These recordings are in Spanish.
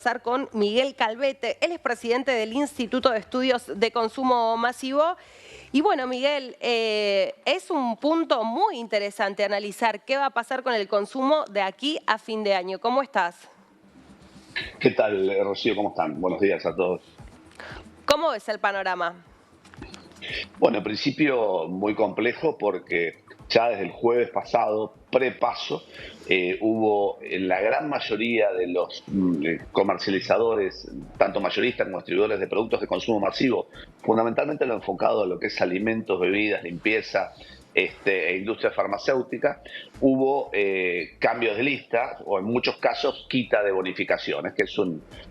Conversar con Miguel Calvete, él es presidente del Instituto de Estudios de Consumo Masivo. Y bueno, Miguel, es un punto muy interesante analizar qué va a pasar con el consumo de aquí a fin de año. ¿Cómo estás? ¿Qué tal, Rocío? ¿Cómo están? Buenos días a todos. ¿Cómo ves el panorama? Bueno, en principio muy complejo porque ya desde el jueves pasado, prepaso, hubo en la gran mayoría de los comercializadores, tanto mayoristas como distribuidores de productos de consumo masivo, fundamentalmente lo enfocado a lo que es alimentos, bebidas, limpieza, e industria farmacéutica, hubo cambios de lista o en muchos casos quita de bonificaciones, que es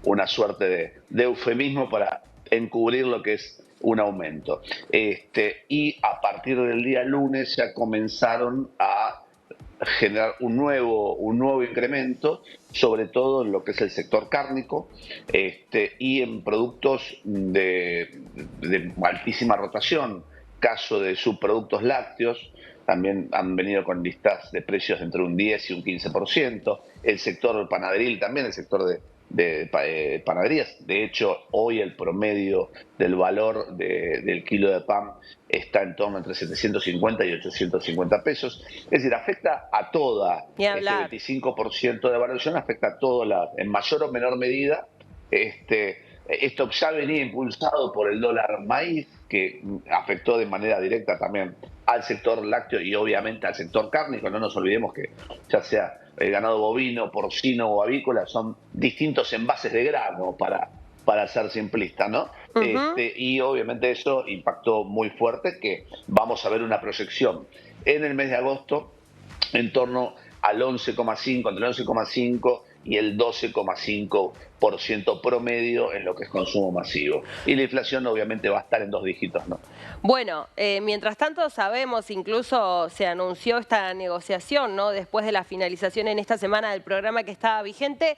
una suerte de eufemismo para encubrir lo que es un aumento. Y a partir del día lunes ya comenzaron a generar un nuevo incremento, sobre todo en lo que es el sector cárnico y en productos de altísima rotación, caso de subproductos lácteos, también han venido con listas de precios entre un 10 y un 15%, el sector panaderil también, el sector de panaderías. De hecho, hoy el promedio del valor del kilo de pan está en torno entre 750 y 850 pesos. Es decir, afecta a toda, Ni este hablar. 25% de variación afecta a toda en mayor o menor medida. Esto ya venía impulsado por el dólar maíz, que afectó de manera directa también al sector lácteo y obviamente al sector cárnico. No nos olvidemos que ya sea el ganado bovino, porcino o avícola son distintos envases de grano para ser simplista, ¿no? Ujú. Y obviamente eso impactó muy fuerte, que vamos a ver una proyección en el mes de agosto en torno al 11,5, entre el 11,5 y el 12,5% promedio en lo que es consumo masivo. Y la inflación obviamente va a estar en dos dígitos, ¿no? Bueno, mientras tanto sabemos, incluso se anunció esta negociación, ¿no? Después de la finalización en esta semana del programa que estaba vigente,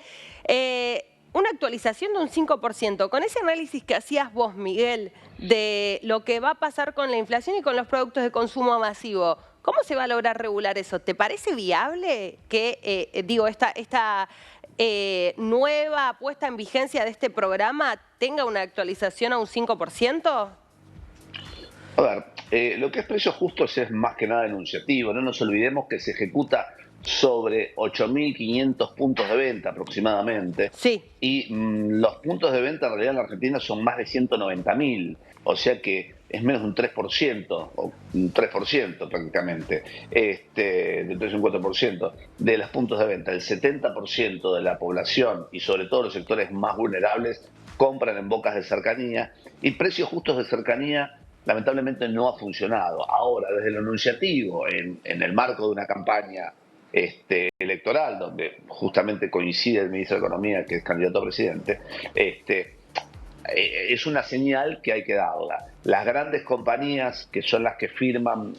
una actualización de un 5%. Con ese análisis que hacías vos, Miguel, de lo que va a pasar con la inflación y con los productos de consumo masivo, ¿cómo se va a lograr regular eso? ¿Te parece viable que, esta nueva puesta en vigencia de este programa tenga una actualización a un 5%? A ver, lo que es precios justos es más que nada enunciativo. No nos olvidemos que se ejecuta sobre 8.500 puntos de venta aproximadamente. Sí. Y los puntos de venta en realidad en la Argentina son más de 190.000. O sea que es menos de un 3%, o un 3% prácticamente, del 3 o un 4% de los puntos de venta. El 70% de la población y sobre todo los sectores más vulnerables compran en bocas de cercanía, y precios justos de cercanía lamentablemente no ha funcionado. Ahora, desde lo anunciativo, en el marco de una campaña electoral, donde justamente coincide el ministro de Economía, que es candidato a presidente, es una señal que hay que darla. Las grandes compañías, que son las que firman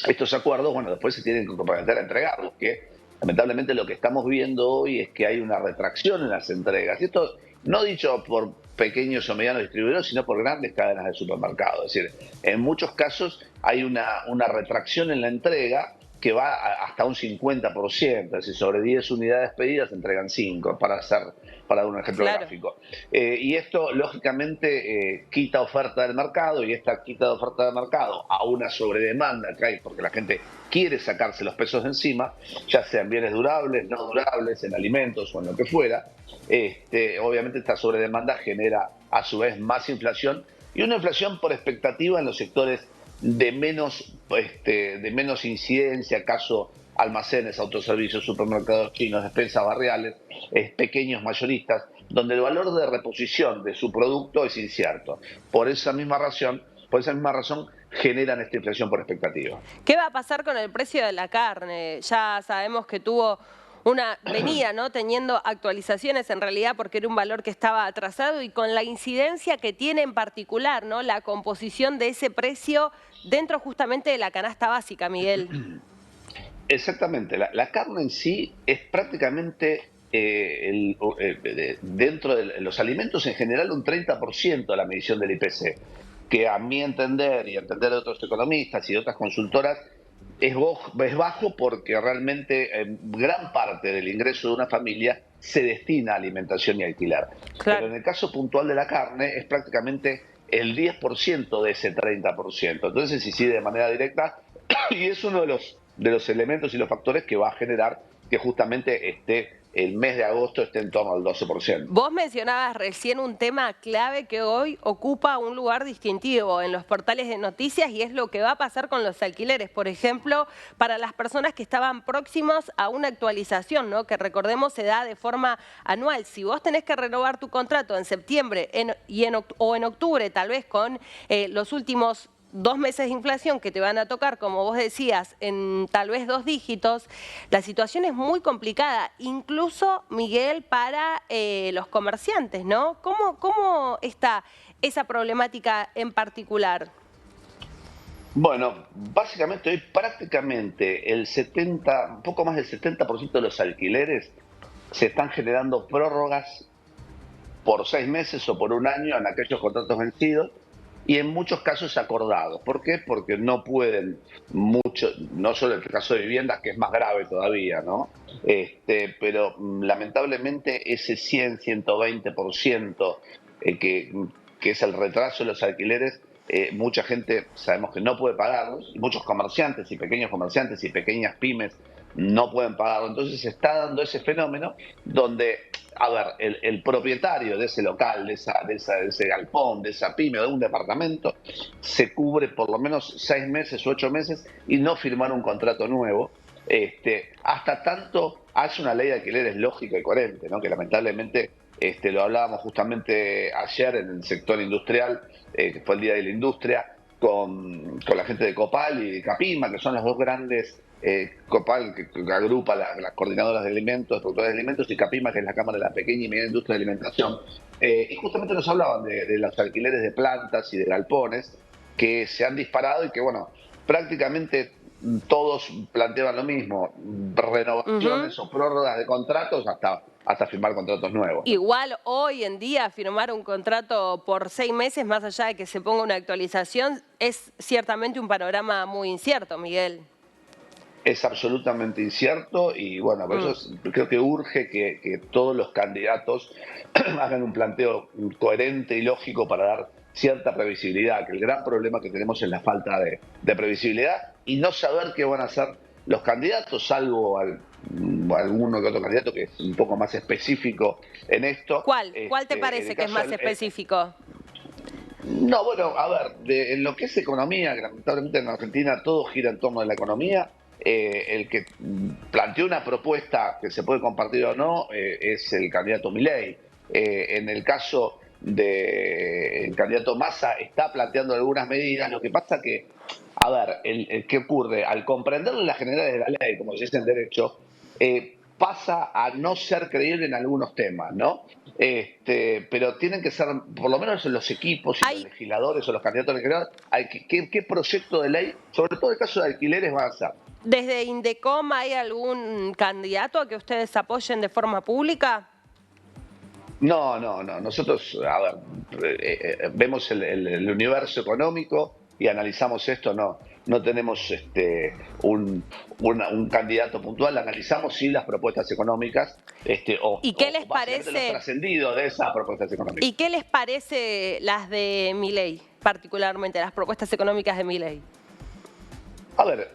estos acuerdos, bueno, después se tienen que comprometer a entregarlos, que lamentablemente lo que estamos viendo hoy es que hay una retracción en las entregas. Y esto no dicho por pequeños o medianos distribuidores, sino por grandes cadenas de supermercados. Es decir, en muchos casos hay una retracción en la entrega que va hasta un 50%, es decir, sobre 10 unidades pedidas se entregan 5, para dar un ejemplo Claro. gráfico. Y esto, lógicamente, quita oferta del mercado, y esta quita de oferta del mercado a una sobredemanda que hay, porque la gente quiere sacarse los pesos de encima, ya sean bienes durables, no durables, en alimentos o en lo que fuera. Obviamente esta sobredemanda genera a su vez más inflación, y una inflación por expectativa en los sectores de menos incidencia, caso almacenes, autoservicios, supermercados chinos, despensas barriales, pequeños mayoristas, donde el valor de reposición de su producto es incierto. Por esa misma razón generan esta inflación por expectativa. ¿Qué va a pasar con el precio de la carne? Ya sabemos que venía, ¿no?, teniendo actualizaciones en realidad porque era un valor que estaba atrasado, y con la incidencia que tiene en particular, ¿no?, la composición de ese precio dentro justamente de la canasta básica, Miguel. Exactamente, la carne en sí es prácticamente, dentro de los alimentos en general, un 30% de la medición del IPC, que a mi entender y entender de otros economistas y de otras consultoras es bajo, porque realmente gran parte del ingreso de una familia se destina a alimentación y alquiler. Claro. Pero en el caso puntual de la carne es prácticamente el 10% de ese 30%. Entonces se incide de manera directa y es uno de los elementos y los factores que va a generar que justamente el mes de agosto esté en torno al 12%. Vos mencionabas recién un tema clave que hoy ocupa un lugar distintivo en los portales de noticias y es lo que va a pasar con los alquileres. Por ejemplo, para las personas que estaban próximos a una actualización, ¿no? Que recordemos se da de forma anual. Si vos tenés que renovar tu contrato en septiembre o en octubre, tal vez con los últimos 2 meses de inflación que te van a tocar, como vos decías, en tal vez 2 dígitos, la situación es muy complicada, incluso, Miguel, para los comerciantes, ¿no? ¿Cómo está esa problemática en particular? Bueno, básicamente hoy prácticamente un poco más del 70% de los alquileres se están generando prórrogas por 6 meses o por un año en aquellos contratos vencidos y en muchos casos acordados. ¿Por qué? Porque no pueden mucho, no solo en el caso de viviendas, que es más grave todavía, ¿no? Pero lamentablemente ese 100-120% que es el retraso de los alquileres, mucha gente sabemos que no puede pagarlos, y muchos comerciantes y pequeños comerciantes y pequeñas pymes no pueden pagarlo. Entonces se está dando ese fenómeno donde, a ver, el propietario de ese local, de ese galpón, de esa pyme o de un departamento, se cubre por lo menos 6 meses o 8 meses y no firmar un contrato nuevo. Hasta tanto hace una ley de alquileres lógica y coherente, ¿no? Que lamentablemente lo hablábamos justamente ayer en el sector industrial, que fue el Día de la Industria, con la gente de Copal y de Capima, que son las dos grandes, Copal que agrupa las coordinadoras de alimentos, productores de alimentos, y Capima, que es la Cámara de la Pequeña y Mediana Industria de Alimentación. Y justamente nos hablaban de los alquileres de plantas y de galpones que se han disparado y que, bueno, prácticamente todos planteaban lo mismo, renovaciones o prórrogas de contratos hasta firmar contratos nuevos. Igual hoy en día firmar un contrato por 6 meses, más allá de que se ponga una actualización, es ciertamente un panorama muy incierto, Miguel. Es absolutamente incierto y bueno, por eso creo que urge que todos los candidatos hagan un planteo coherente y lógico para dar cierta previsibilidad, que el gran problema que tenemos es la falta de previsibilidad y no saber qué van a hacer los candidatos, salvo alguno que otro candidato que es un poco más específico en esto. ¿Cuál te parece que es más específico? No, bueno, a ver, en lo que es economía, que lamentablemente en Argentina todo gira en torno a la economía, el que planteó una propuesta que se puede compartir o no es el candidato Milei. En el caso del candidato Massa está planteando algunas medidas, lo que pasa que, a ver, ¿qué ocurre? Al comprender las generalidades de la ley, como se dice en derecho, pasa a no ser creíble en algunos temas, ¿no? Pero tienen que ser, por lo menos en los equipos y los legisladores o los candidatos legisladores, ¿qué proyecto de ley, sobre todo en el caso de alquileres, van a hacer? ¿Desde Indecom hay algún candidato a que ustedes apoyen de forma pública? No. Nosotros, a ver, vemos el universo económico y analizamos esto, no tenemos un candidato puntual, analizamos sí las propuestas económicas ¿Y qué les parece los trascendidos de esas propuestas económicas. ¿Y qué les parece las de Milei, particularmente las propuestas económicas de Milei? A ver,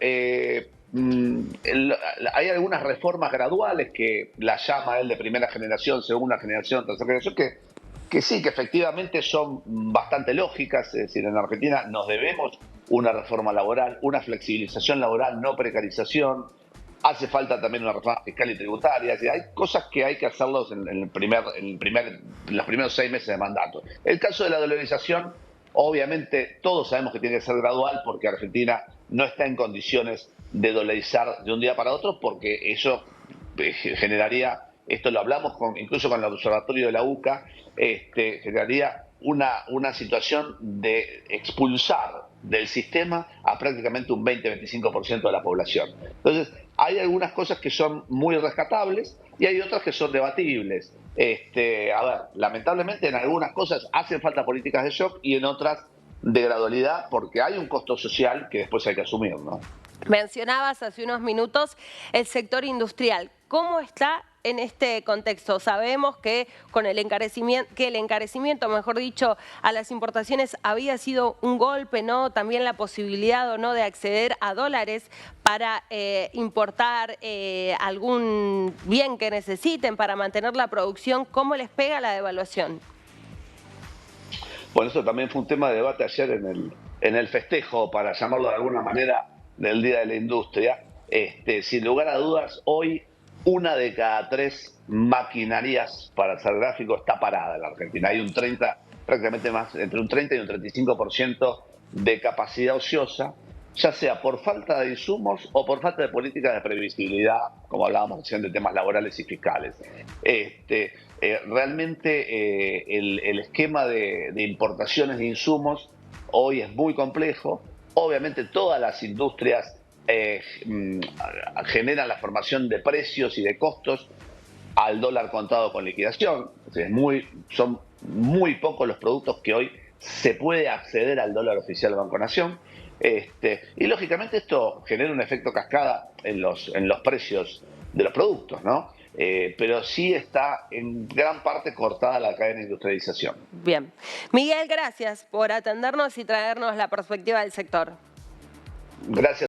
hay algunas reformas graduales que las llama él de primera generación, segunda generación, tercera generación, que sí, que efectivamente son bastante lógicas. Es decir, en Argentina nos debemos una reforma laboral, una flexibilización laboral, no precarización. Hace falta también una reforma fiscal y tributaria. Es decir, hay cosas que hay que hacerlos en los primeros 6 meses de mandato. El caso de la dolarización, obviamente todos sabemos que tiene que ser gradual porque Argentina no está en condiciones de dolarizar de un día para otro porque eso generaría, esto lo hablamos incluso con el observatorio de la UCA, generaría una situación de expulsar del sistema a prácticamente un 20-25% de la población. Entonces, hay algunas cosas que son muy rescatables y hay otras que son debatibles. A ver, lamentablemente en algunas cosas hacen falta políticas de shock y en otras de gradualidad porque hay un costo social que después hay que asumir, ¿no? Mencionabas hace unos minutos el sector industrial. ¿Cómo está en este contexto? Sabemos que con el encarecimiento, mejor dicho, a las importaciones había sido un golpe, ¿no? También la posibilidad o no de acceder a dólares para importar algún bien que necesiten para mantener la producción. ¿Cómo les pega la devaluación? Bueno, eso también fue un tema de debate ayer en el festejo, para llamarlo de alguna manera, del Día de la Industria. Sin lugar a dudas, hoy una de cada tres maquinarias para hacer gráfico está parada en la Argentina. Hay un 30, prácticamente más, entre un 30 y un 35% de capacidad ociosa, ya sea por falta de insumos o por falta de políticas de previsibilidad, como hablábamos recién de temas laborales y fiscales. Realmente el esquema de importaciones de insumos hoy es muy complejo. Obviamente todas las industrias generan la formación de precios y de costos al dólar contado con liquidación. Son muy pocos los productos que hoy se puede acceder al dólar oficial Banco Nación. Y lógicamente esto genera un efecto cascada en los precios de los productos, ¿no? Pero sí está en gran parte cortada la cadena de industrialización. Bien. Miguel, gracias por atendernos y traernos la perspectiva del sector. Gracias.